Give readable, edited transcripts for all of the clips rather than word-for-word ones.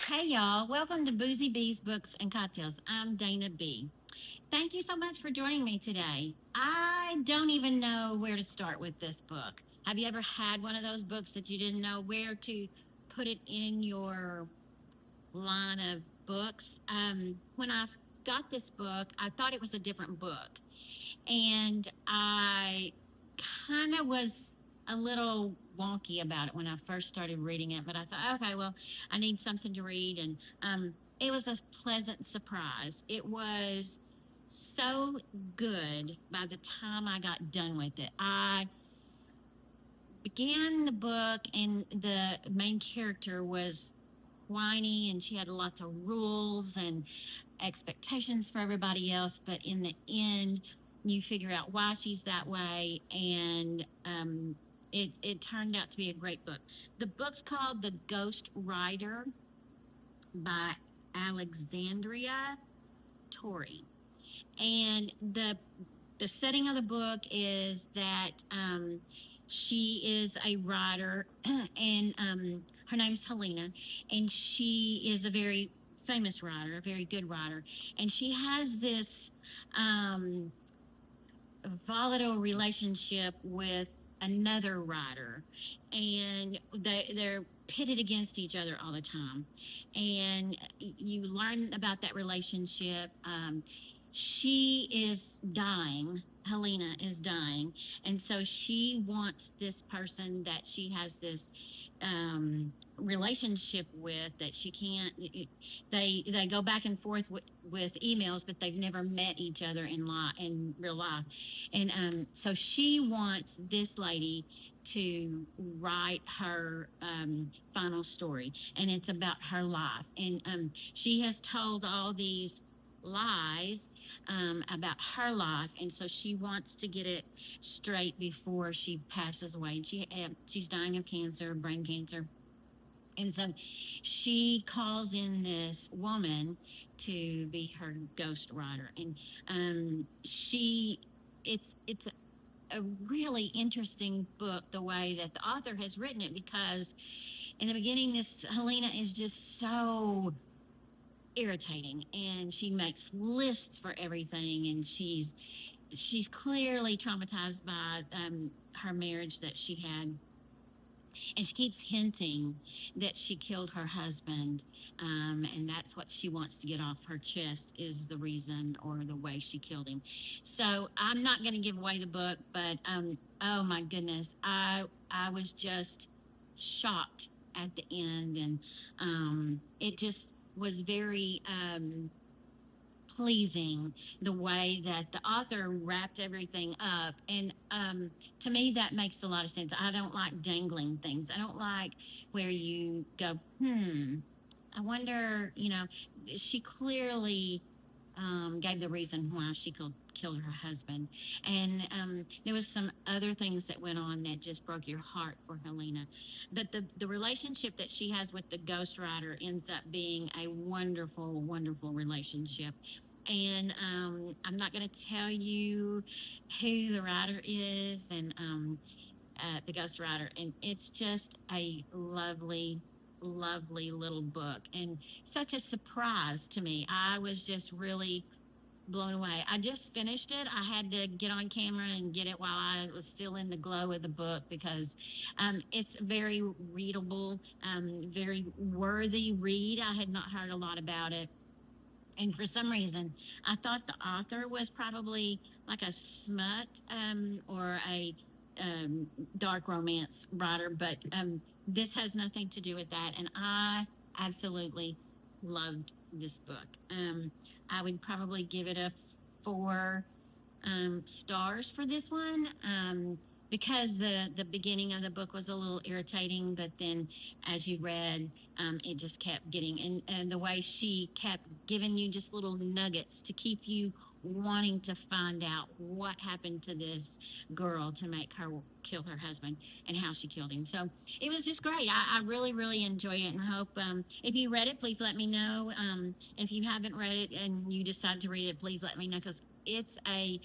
Hey y'all, welcome to Boozy Bee's Books and Cocktails. I'm Dana B. Thank you so much for joining me today. I don't even know where to start with this book. Have you ever had one of those books that you didn't know where to put it in your line of books? When I got this book, I thought it was a different book. And I kind of was a little wonky about it when I first started reading it, but I thought, okay, well, I need something to read. And it was a pleasant surprise. It was so good by the time I got done with it. I began the book, and the main character was whiny, and she had lots of rules and expectations for everybody else. But in the end, you figure out why she's that way, and it turned out to be a great book. The book's called The Ghost Rider by Alessandra Torre, and the setting of the book is that she is a writer, and her name's Helena, and she is a very famous writer, a very good writer, and she has this um, volatile relationship with another writer, and they're pitted against each other all the time, and you learn about that relationship. She is dying. Helena is dying, and so she wants this person that she has this relationship with, that she can't. They go back and forth with emails, but they've never met each other in real life, and so she wants this lady to write her final story, and it's about her life, and she has told all these lies about her life, and so she wants to get it straight before she passes away. And she's dying of cancer, brain cancer, and so she calls in this woman to be her ghost writer, and she it's a really interesting book the way that the author has written it, because in the beginning this Helena is just so irritating, and she makes lists for everything, and she's clearly traumatized by her marriage that she had, and she keeps hinting that she killed her husband, and that's what she wants to get off her chest, is the reason or the way she killed him. So I'm not going to give away the book, but oh my goodness, I was just shocked at the end, and it just was very pleasing the way that the author wrapped everything up. And to me, that makes a lot of sense. I don't like dangling things. I don't like where you go, I wonder, she clearly gave the reason why she killed her husband. And there was some other things that went on that just broke your heart for Helena. But the relationship that she has with the ghostwriter ends up being a wonderful, wonderful relationship. And I'm not going to tell you who the writer is, and the ghostwriter. And it's just a lovely, lovely little book, and such a surprise to me. I was just really blown away. I just finished it. I had to get on camera and get it while I was still in the glow of the book, because it's very readable, very worthy read. I had not heard a lot about it. And for some reason, I thought the author was probably like a smut or a dark romance writer, but this has nothing to do with that. And I absolutely loved this book. I would probably give it a 4 stars for this one, because the beginning of the book was a little irritating, but then as you read, it just kept getting, and the way she kept giving you just little nuggets to keep you wanting to find out what happened to this girl to make her kill her husband, and how she killed him. So it was just great. I really, really enjoy it, and I hope if you read it, please let me know. If you haven't read it and you decide to read it, please let me know, because I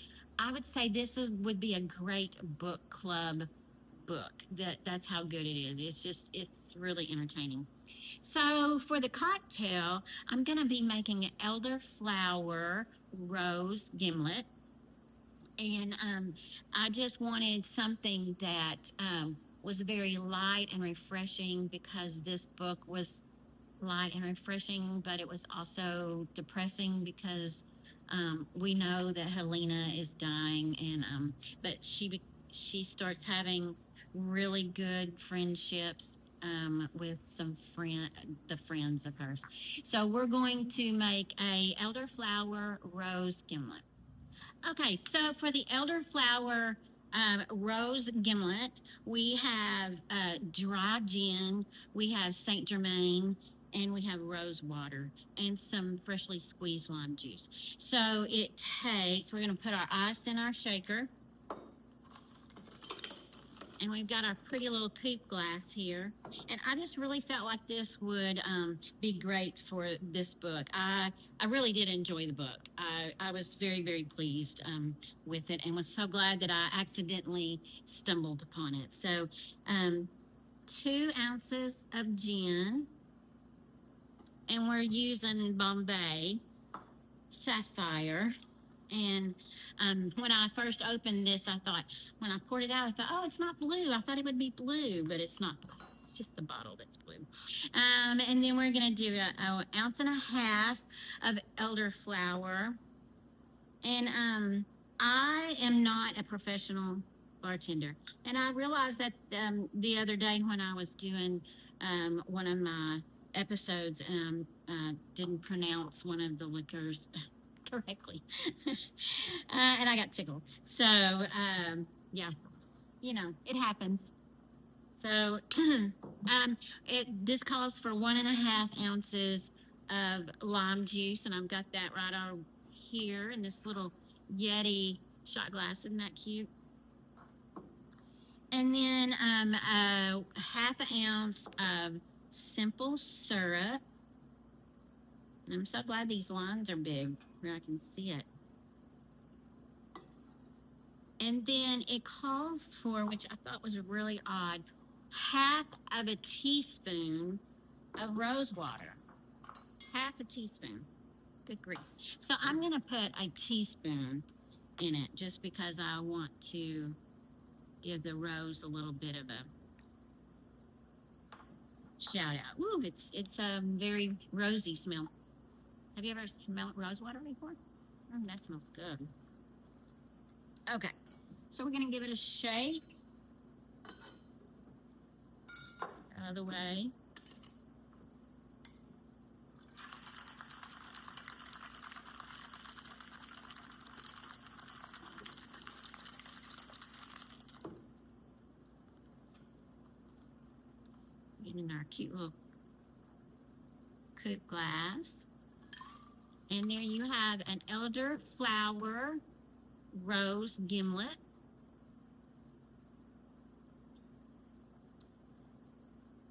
would say this would be a great book club book. That's how good it is. It's really entertaining. So for the cocktail, I'm going to be making an elderflower rose gimlet. And I just wanted something that was very light and refreshing, because this book was light and refreshing, but it was also depressing because we know that Helena is dying, and but she starts having really good friendships with the friends of hers. So we're going to make a elderflower rose gimlet. Okay, so for the elderflower rose gimlet, we have dry gin, we have Saint Germain, and we have rose water and some freshly squeezed lime juice. So we're going to put our ice in our shaker. And we've got our pretty little coupe glass here. And I just really felt like this would be great for this book. I really did enjoy the book. I was very, very pleased with it, and was so glad that I accidentally stumbled upon it. So 2 ounces of gin, and we're using Bombay Sapphire. And when I first opened this, when I poured it out, I thought, oh, it's not blue. I thought it would be blue, but it's not. It's just the bottle that's blue. And then we're going to do an ounce and a half of elderflower. And I am not a professional bartender. And I realized that the other day when I was doing one of my episodes, didn't pronounce one of the liquors correctly. And I got tickled. So, yeah, it happens. So, this calls for 1.5 ounces of lime juice, and I've got that right on here in this little Yeti shot glass. Isn't that cute? And then 1/2 ounce of simple syrup. And I'm so glad these lines are big where I can see it. And then it calls for, which I thought was really odd, 1/2 teaspoon of rose water. 1/2 teaspoon. Good grief. So I'm going to put a teaspoon in it just because I want to give the rose a little bit of a shout out. Ooh, it's a very rosy smell. Have you ever smelled rose water before? That smells good. Okay, so we're going to give it a shake. Out of the way. In our cute little coupe glass. And there you have an elderflower rose gimlet.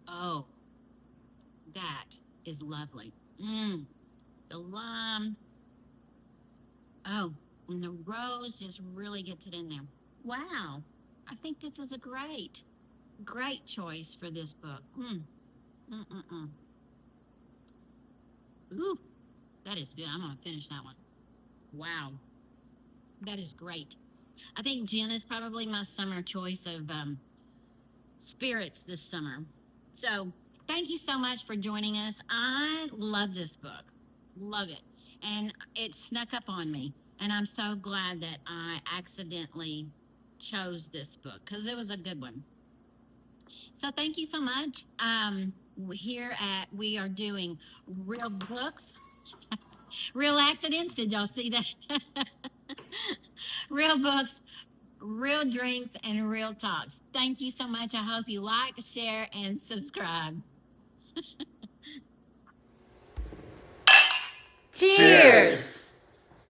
Oh, that is lovely. The lime. Oh, and the rose just really gets it in there. Wow, I think this is a great choice for this book. Ooh, that is good. I'm going to finish that one. Wow, that is great. I think gin is probably my summer choice of spirits this summer. So thank you so much for joining us. I love this book. Love it. And it snuck up on me. And I'm so glad that I accidentally chose this book because it was a good one. So thank you so much. We are doing real books, real accidents. Did y'all see that? Real books, real drinks, and real talks. Thank you so much. I hope you like, share, and subscribe. Cheers!